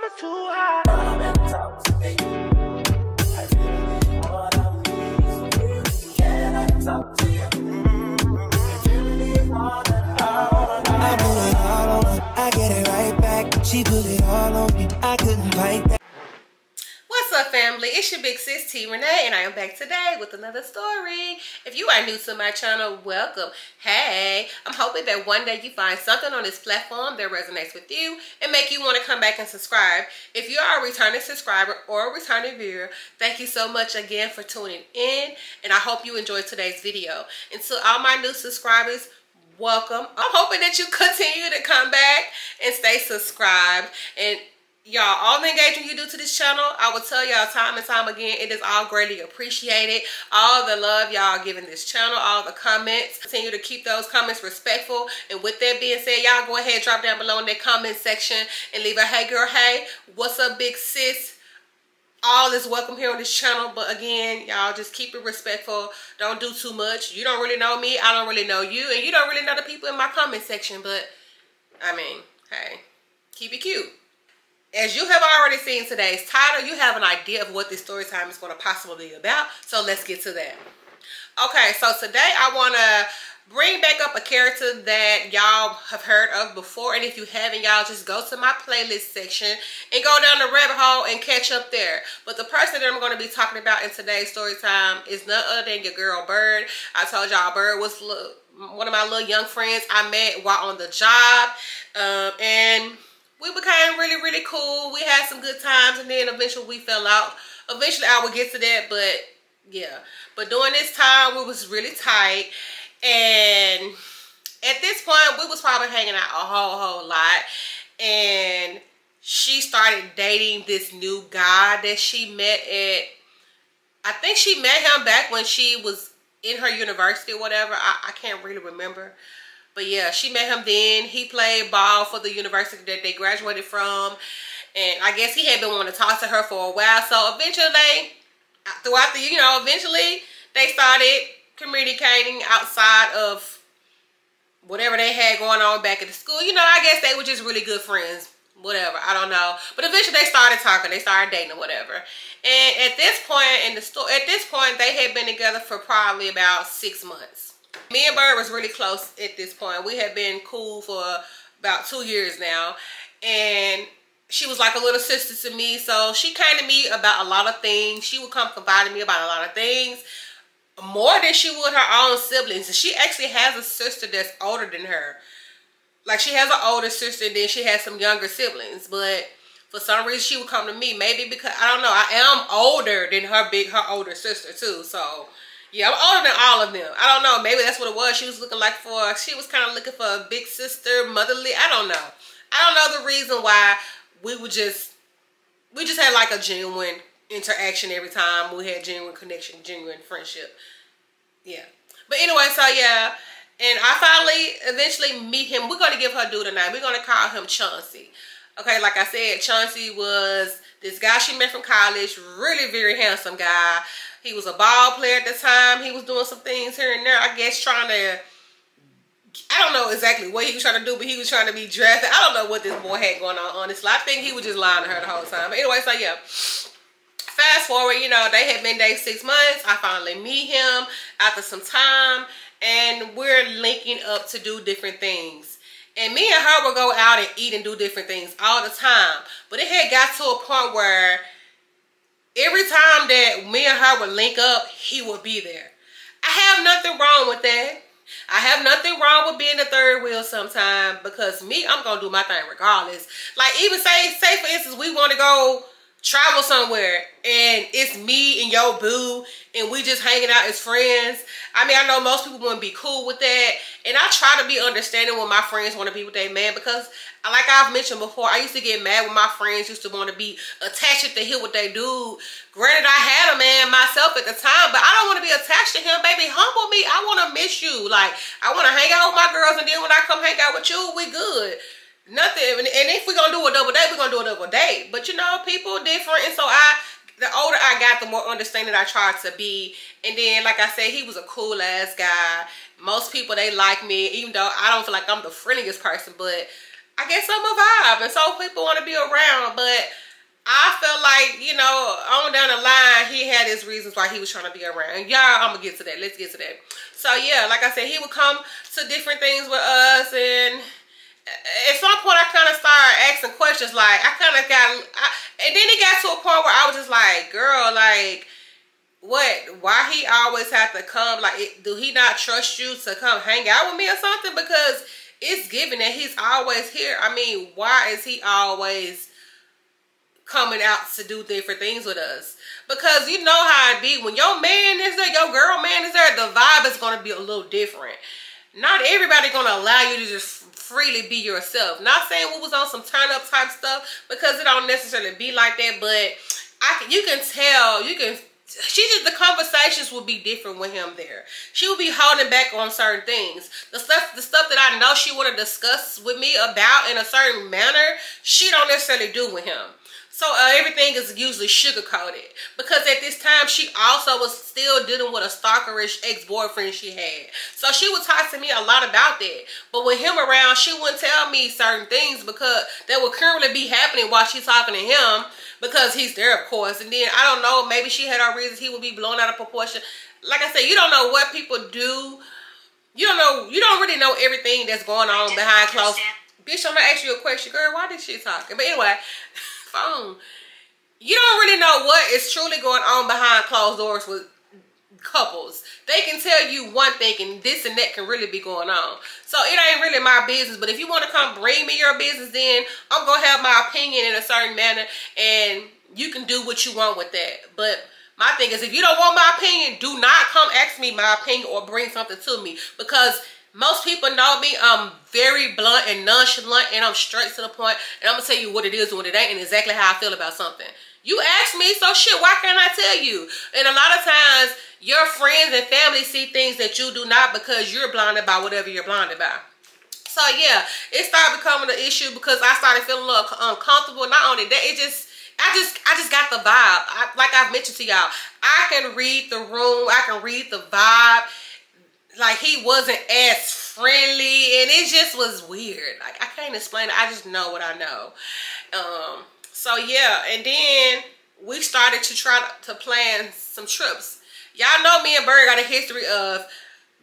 number too high. Come and talk to me. I really wanna be. Can I talk to you? I really wanna know. I put it all on her, I get it right back. She put it all on me, I couldn't fight that. What's up, family? It's your big sis T Renee, and I am back today with another story. If you are new to my channel, welcome. Hey, I'm hoping that one day you find something on this platform that resonates with you and make you want to come back and subscribe. If you are a returning subscriber or a returning viewer, thank you so much again for tuning in, and I hope you enjoyed today's video. And to all my new subscribers, welcome. I'm hoping that you continue to come back and stay subscribed. And y'all, all the engagement you do to this channel, I will tell y'all time and time again, it is all greatly appreciated. All the love y'all giving this channel, all the comments, continue to keep those comments respectful. And with that being said, y'all go ahead, drop down below in that comment section and leave a hey girl, hey, what's up big sis? All is welcome here on this channel, but again, y'all just keep it respectful. Don't do too much. You don't really know me, I don't really know you, and you don't really know the people in my comment section, but I mean, hey, keep it cute. As you have already seen today's title, you have an idea of what this story time is going to possibly be about. So let's get to that. Okay, so today I want to bring back up a character that y'all have heard of before. And if you haven't, y'all just go to my playlist section and go down the rabbit hole and catch up there. But the person that I'm going to be talking about in today's story time is none other than your girl Bird. I told y'all Bird was one of my little young friends I met while on the job. And we became really cool. We had some good times, and then eventually we fell out. Eventually I would get to that, but yeah. But during this time, we was really tight. And at this point, we was probably hanging out a whole lot. And she started dating this new guy that she met at, I think she met him back when she was in her university or whatever. I can't really remember. But yeah, she met him then. He played ball for the university that they graduated from. And I guess he had been wanting to talk to her for a while. So eventually, throughout the, eventually they started communicating outside of whatever they had going on back at the school. I guess they were just really good friends. Whatever, I don't know. But eventually they started talking. They started dating or whatever. And at this point in the story, they had been together for probably about 6 months. Me and Bird was really close at this point. We had been cool for about 2 years now. And she was like a little sister to me. So she came to me about a lot of things. She would come confide in me about a lot of things. More than she would her own siblings. And she actually has a sister that's older than her. Like, she has an older sister and then she has some younger siblings. But for some reason she would come to me. Maybe because, I don't know, I am older than her older sister too. So yeah, I'm older than all of them. I don't know. Maybe that's what it was. She was looking like she was kind of looking for a big sister, motherly. I don't know. I don't know the reason why we just had like a genuine interaction every time. We had genuine connection, genuine friendship. Yeah. But anyway, so yeah. And I finally, eventually meet him. We're going to give her due tonight. We're going to call him Chauncey. Okay, like I said, Chauncey was this guy she met from college. Really very handsome guy. He was a ball player at the time. He was doing some things here and there. I guess trying to, I don't know exactly what he was trying to do, but he was trying to be drafted. I don't know what this boy had going on, honestly. I think he was just lying to her the whole time. But anyway, so yeah. Fast forward, they had been dating 6 months. I finally meet him after some time. And we're linking up to do different things. And me and her would go out and eat and do different things all the time. But it had got to a point where every time that me and her would link up, he would be there. I have nothing wrong with that. I have nothing wrong with being the third wheel sometime, because me, I'm going to do my thing regardless. Like, even say for instance, we want to go travel somewhere and it's me and your boo and we just hanging out as friends. I mean, I know most people wouldn't be cool with that, and I try to be understanding when my friends want to be with their man, because like I've mentioned before, I used to get mad when my friends used to want to be attached to him with their dude. Granted, I had a man myself at the time, but I don't want to be attached to him. Baby, humble me. I want to miss you. Like, I want to hang out with my girls, and then when I come hang out with you, we good. Nothing. And if we're going to do a double date, we're going to do a double date. But people different. And so the older I got, the more understanding I tried to be. And then, like I said, he was a cool ass guy. Most people, they like me, even though I don't feel like I'm the friendliest person, but I guess I'm a vibe, and so people want to be around. But I felt like, you know, on down the line, he had his reasons why he was trying to be around. Y'all, I'm gonna get to that. Let's get to that. So yeah, like I said, he would come to different things with us, and at some point I kind of started asking questions. Like, and then it got to a point where I was just like, girl, like, what? Why he always have to come? Like, do he not trust you to come hang out with me or something? Because it's given that he's always here. I mean, why is he always coming out to do different things with us? Because you know how it be when your man is there, your girl man is there, the vibe is going to be a little different. Not everybody going to allow you to just freely be yourself. Not saying we was on some turn up type stuff, because it don't necessarily be like that, but you can tell, the conversations will be different with him there. She will be holding back on certain things. The stuff that I know she would have discussed with me about in a certain manner, she don't necessarily do with him. So everything is usually sugar-coated. Because at this time, she also was still dealing with a stalkerish ex-boyfriend she had. So she would talk to me a lot about that. But with him around, she wouldn't tell me certain things because that would currently be happening while she's talking to him. Because he's there, of course. And then, I don't know, maybe she had her reasons he would be blown out of proportion. Like I said, you don't know what people do. You don't really know everything that's going on behind closed. Bitch, I'm gonna ask you a question, girl. Why did she talking? But anyway, phone. You don't really know what is truly going on behind closed doors with couples. They can tell you one thing and this and that can really be going on. So it ain't really my business. But if you want to come bring me your business, then I'm going to have my opinion in a certain manner, and you can do what you want with that. But my thing is, if you don't want my opinion, do not come ask me my opinion or bring something to me, because most people know me. I'm very blunt and nonchalant, and I'm straight to the point, and I'm going to tell you what it is and what it ain't, and exactly how I feel about something. You asked me, so shit, why can't I tell you? And a lot of times, your friends and family see things that you do not, because you're blinded by whatever you're blinded by. So yeah, it started becoming an issue because I started feeling a little uncomfortable. Not only that, I just got the vibe. Like I've mentioned to y'all, I can read the room, I can read the vibe. Like, he wasn't as friendly, and it just was weird. Like, I can't explain it. I just know what I know. So yeah, and then we started to try to plan some trips. Y'all know me and Bird got a history of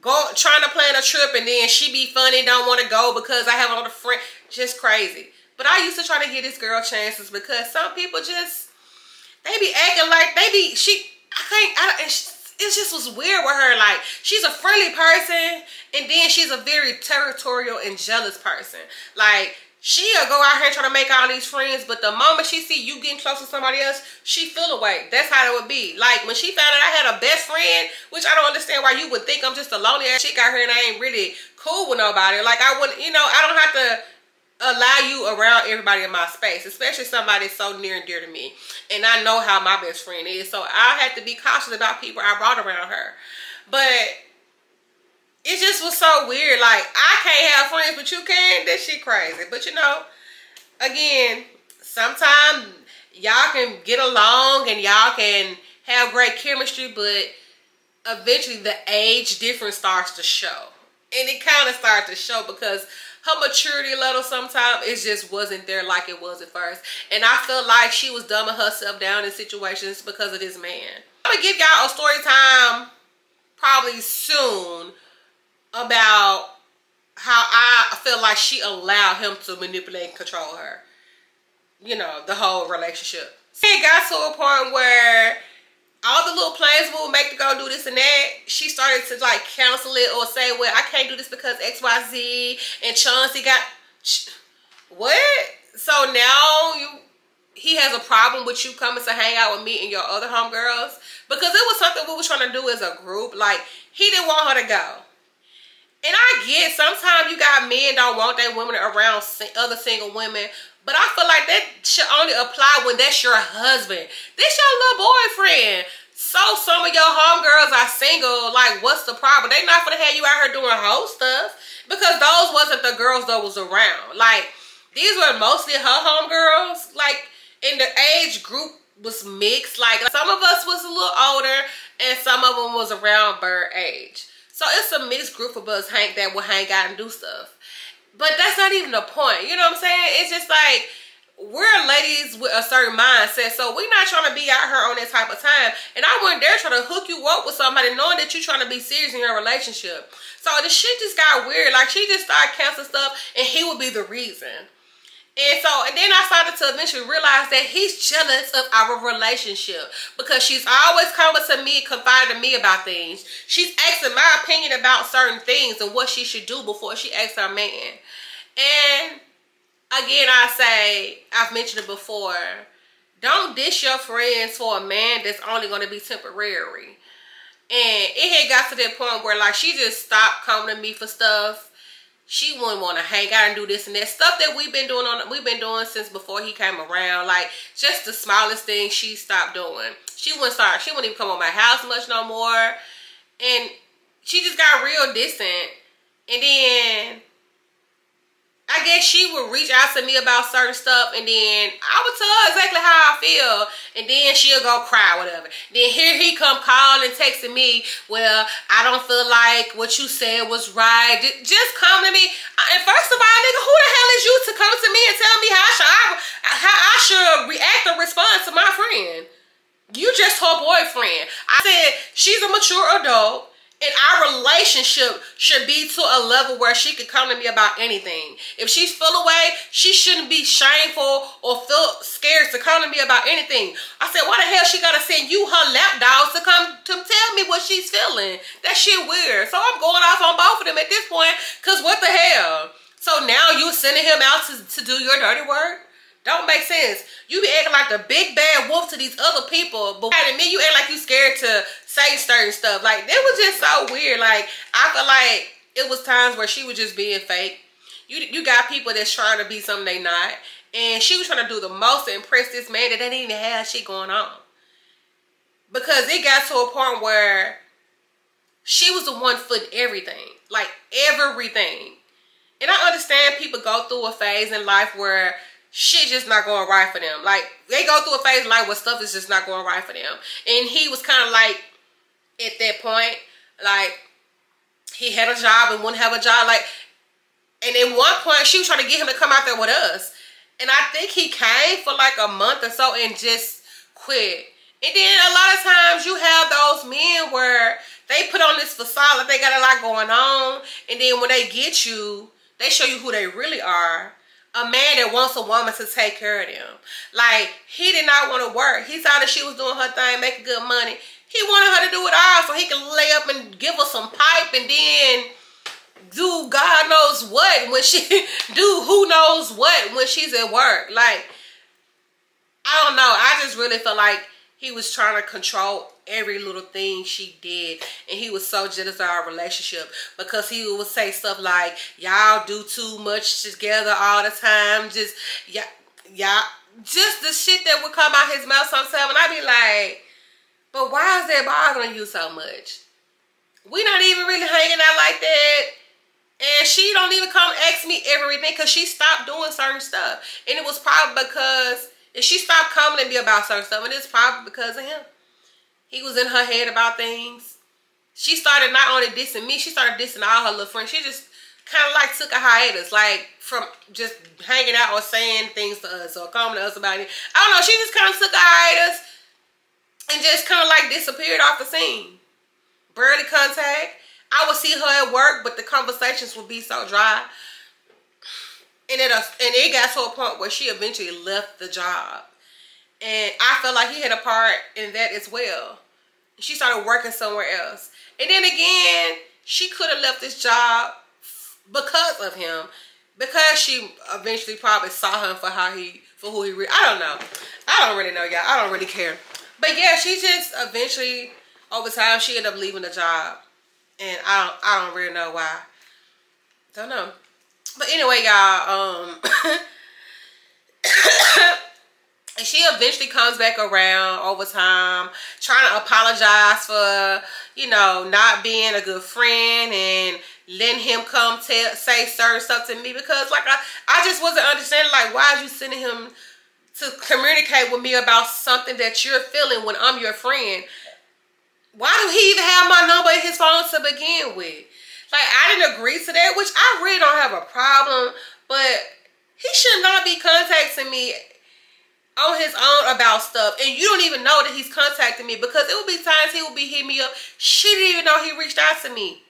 trying to plan a trip, and then she be funny, don't want to go because I have another friend. Just crazy. But I used to try to give this girl chances, because some people just, they be acting like it just was weird with her. Like, she's a friendly person, and then she's a very territorial and jealous person. Like, she'll go out here trying to make all these friends, but the moment she see you getting close to somebody else, she feel away. That's how it would be. Like, when she found out I had a best friend, which I don't understand why you would think I'm just a lonely ass chick out here and I ain't really cool with nobody. Like, I wouldn't, I don't have to allow you around everybody in my space, especially somebody so near and dear to me. And I know how my best friend is, so I had to be cautious about people I brought around her. But it just was so weird. Like, I can't have friends, but you can. That shit crazy. But again, sometimes y'all can get along and y'all can have great chemistry, but eventually the age difference starts to show. And it kind of started to show because her maturity level sometimes, it just wasn't there like it was at first. And I felt like she was dumbing herself down in situations because of this man. I'm going to give y'all a story time probably soon about how I feel like she allowed him to manipulate and control her. The whole relationship. It got to a point where all the little plans we would make to go do this and that, she started to like cancel it or say, well, I can't do this because XYZ, and Chauncey got what? So now he has a problem with you coming to hang out with me and your other homegirls, because it was something we were trying to do as a group. Like, he didn't want her to go. And I get sometimes you got men don't want their women around other single women, but I feel like that should only apply when that's your husband. This your little boyfriend. So some of your homegirls are single. Like, what's the problem? They not gonna have you out here doing whole stuff, because those wasn't the girls that was around. Like, these were mostly her homegirls. Like, in the age group was mixed. Like, some of us was a little older and some of them was around Bird age. So it's a mixed group of us that will hang out and do stuff. But that's not even the point. You know what I'm saying? It's just like, we're ladies with a certain mindset, so we're not trying to be out here on that type of time. And I wouldn't dare try to hook you up with somebody knowing that you're trying to be serious in your relationship. So the shit just got weird. Like, she just started canceling stuff, and he would be the reason. And then I started to eventually realize that he's jealous of our relationship, because she's always coming to me, confiding to me about things. She's asking my opinion about certain things and what she should do before she asks her man. And again, I say, I've mentioned it before, don't dish your friends for a man that's only going to be temporary. And it had got to that point where, like, she just stopped coming to me for stuff. She wouldn't want to hang out and do this and that stuff that we've been doing since before he came around. Like, just the smallest thing she stopped doing. She wouldn't even come on my house much no more. And she just got real distant. And then I guess she would reach out to me about certain stuff, and then I would tell her exactly how I feel, and then she'll go cry, whatever. Then here he come calling, texting me, well, I don't feel like what you said was right. Just come to me. And first of all, nigga, who the hell is you to come to me and tell me how I should react or respond to my friend? You just her boyfriend. I said she's a mature adult, and our relationship should be to a level where she could come to me about anything. If she's feel away, she shouldn't be shameful or feel scared to come to me about anything. I said, why the hell she gotta send you her lap dogs to come to tell me what she's feeling? That shit weird. So I'm going off on both of them at this point, because what the hell? So now you sending him out to do your dirty work? Don't make sense. You be acting like the big bad wolf to these other people, but to me, you act like you scared to say certain stuff. Like, that was just so weird. Like, I feel like it was times where she was just being fake. You got people that's trying to be something they not, and she was trying to do the most to impress this man that they didn't even have shit going on. Because it got to a point where she was the one footing everything, like everything. And I understand people go through a phase in life where shit just not going right for them. Like, they go through a phase in life where stuff is just not going right for them. And he was kind of like, at that point, like, he had a job and wouldn't have a job. Like, and at one point, she was trying to get him to come out there with us. And I think he came for like a month or so and just quit. And then a lot of times you have those men where they put on this facade that they got a lot going on. And then when they get you, they show you who they really are. A man that wants a woman to take care of them. Like, he did not want to work. He saw that she was doing her thing, making good money. He wanted her to do it all so he could lay up and give her some pipe and then do God knows what when she do who knows what when she's at work. Like, I don't know. I just really feel like he was trying to control every little thing she did, and he was so jealous of our relationship because he would say stuff like, y'all do too much together all the time, just just the shit that would come out his mouth sometimes, and I'd be like, but why is that bothering you so much? We not even really hanging out like that, and she don't even come ask me everything because she stopped doing certain stuff, and it was probably because she stopped coming to me about certain stuff, and it's probably because of him. He was in her head about things. She started not only dissing me, she started dissing all her little friends. She just kind of like took a hiatus, like from just hanging out or saying things to us or coming to us about it. I don't know. She just kind of took a hiatus and just kind of like disappeared off the scene. Barely contact. I would see her at work, but the conversations would be so dry. And it got to a point where she eventually left the job. And I felt like he had a part in that as well. She started working somewhere else. And then again, she could have left this job because of him. Because she eventually probably saw him for who he really, I don't know. I don't really know, y'all. I don't really care. But yeah, she just eventually, over time, she ended up leaving the job. And I don't really know why. Don't know. But anyway, y'all, and she eventually comes back around over time, trying to apologize for, you know, not being a good friend and letting him come say certain stuff to me. Because, like, I just wasn't understanding, like, why are you sending him to communicate with me about something that you're feeling when I'm your friend? Why do he even have my number in his phone to begin with? Like, I didn't agree to that, which I really don't have a problem, but he should not be contacting me on his own about stuff, and you don't even know that he's contacting me, because it would be times he would be hitting me up. She didn't even know he reached out to me.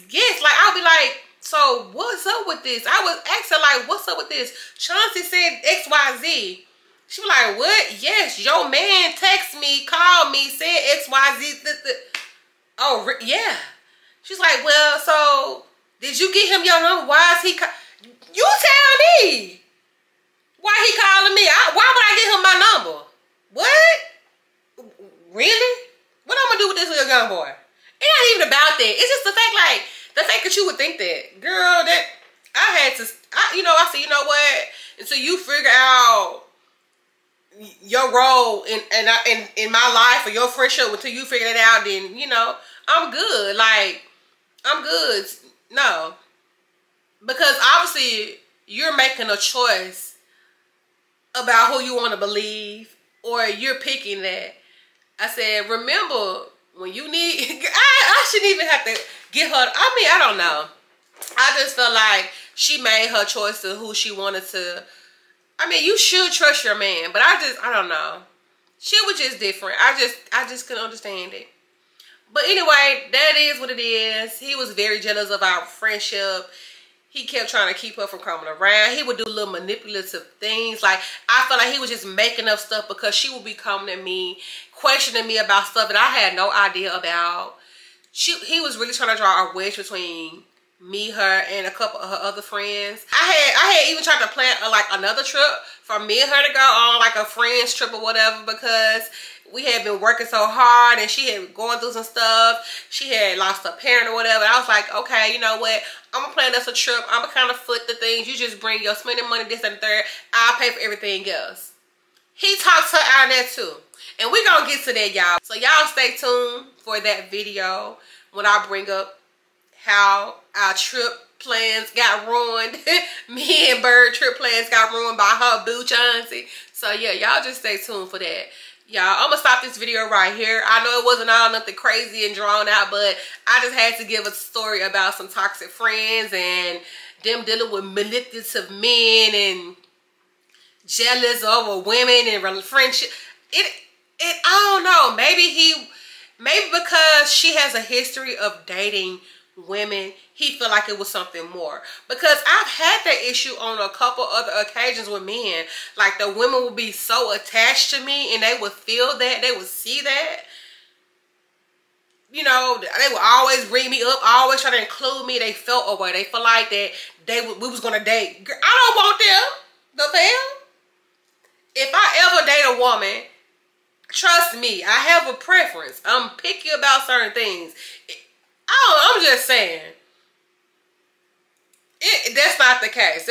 Yes, like, I'll be like, so what's up with this? I was asking, like, what's up with this? Chauncey said XYZ. She was like, what? Yes, your man texted me, called me, said XYZ. Oh, yeah. She's like, well, so did you get him your number? Why is he you tell me. Why he calling me? Why would I get him my number? What? Really? What I'm gonna do with this little gun boy? It ain't even about that. It's just the fact, like, the fact that you would think that, girl, that I had to, I said, you know what? Until you figure out your role in my life or your friendship, until you figure it out, then, I'm good. Like, I'm good. No. Because obviously you're making a choice about who you want to believe, or you're picking that. I said, remember, when you need, I shouldn't even have to get her, I don't know. I just felt like she made her choice to who she wanted to. You should trust your man, but I don't know. She was just different. I just couldn't understand it. But anyway, that is what it is. He was very jealous of our friendship. He kept trying to keep her from coming around. He would do little manipulative things. Like, I felt like he was just making up stuff because she would be coming at me, questioning me about stuff that I had no idea about. He was really trying to draw a wedge between me, her, and a couple of her other friends. I had even tried to plan like another trip for me and her to go on, like a friend's trip or whatever, because we had been working so hard and she had gone through some stuff. She had lost her parent or whatever. I was like, okay, you know what? I'm gonna plan us a trip. I'm gonna kind of foot the things. You just bring your spending money, this and the third. I'll pay for everything else. He talks her out of that too. And we're gonna get to that, y'all. So y'all stay tuned for that video when I bring up how our trip plans got ruined. Me and Bird trip plans got ruined by her boo Chauncey. So yeah, y'all just stay tuned for that. Y'all, I'm gonna stop this video right here. I know it wasn't all nothing crazy and drawn out, but I just had to give a story about some toxic friends and them dealing with manipulative men and jealous over women and friendship. I don't know. Maybe because she has a history of dating women, he felt like it was something more. Because I've had that issue on a couple other occasions with men. Like, the women would be so attached to me and they would feel that, they would see that. They would always bring me up, always try to include me. They felt a way. They felt like that we was gonna date. Girl, I don't want them. The hell? If I ever date a woman, trust me, I have a preference. I'm picky about certain things. I'm just saying. That's not the case.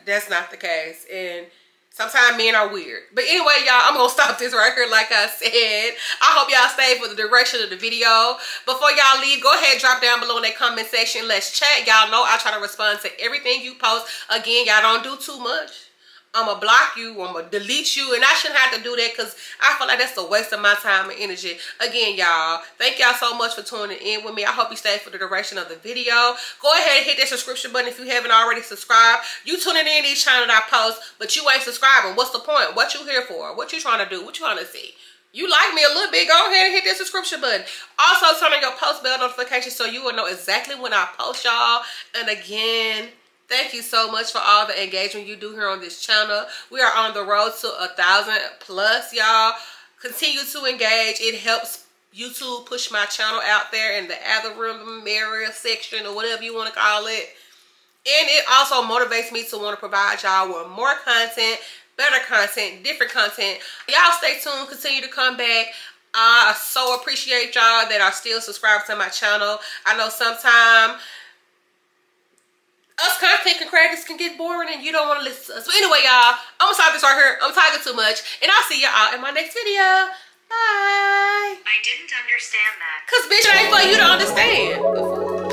That's not the case. And sometimes men are weird. But anyway, y'all, I'm going to stop this right here like I said. I hope y'all stay for the direction of the video. Before y'all leave, go ahead and drop down below in the comment section. Let's chat. Y'all know I try to respond to everything you post. Again, y'all don't do too much. I'm going to block you, I'm going to delete you, and I shouldn't have to do that because I feel like that's a waste of my time and energy. Again, y'all, thank y'all so much for tuning in with me. I hope you stay for the duration of the video. Go ahead and hit that subscription button if you haven't already subscribed. You tuning in these channels that I post, but you ain't subscribing. What's the point? What you here for? What you trying to do? What you trying to see? You like me a little bit, go ahead and hit that subscription button. Also, turn on your post bell notifications so you will know exactly when I post, y'all. And again, thank you so much for all the engagement you do here on this channel. We are on the road to 1,000+, y'all. Continue to engage. It helps YouTube push my channel out there in the algorithm area section or whatever you want to call it. And it also motivates me to want to provide y'all with more content, better content, different content. Y'all stay tuned. Continue to come back. I so appreciate y'all that are still subscribed to my channel. I know sometimes us content creators can get boring and you don't want to listen to us. But anyway, y'all, I'm gonna stop this right here. I'm talking too much. And I'll see y'all in my next video. Bye. I didn't understand that. Cause bitch, it ain't for you to understand.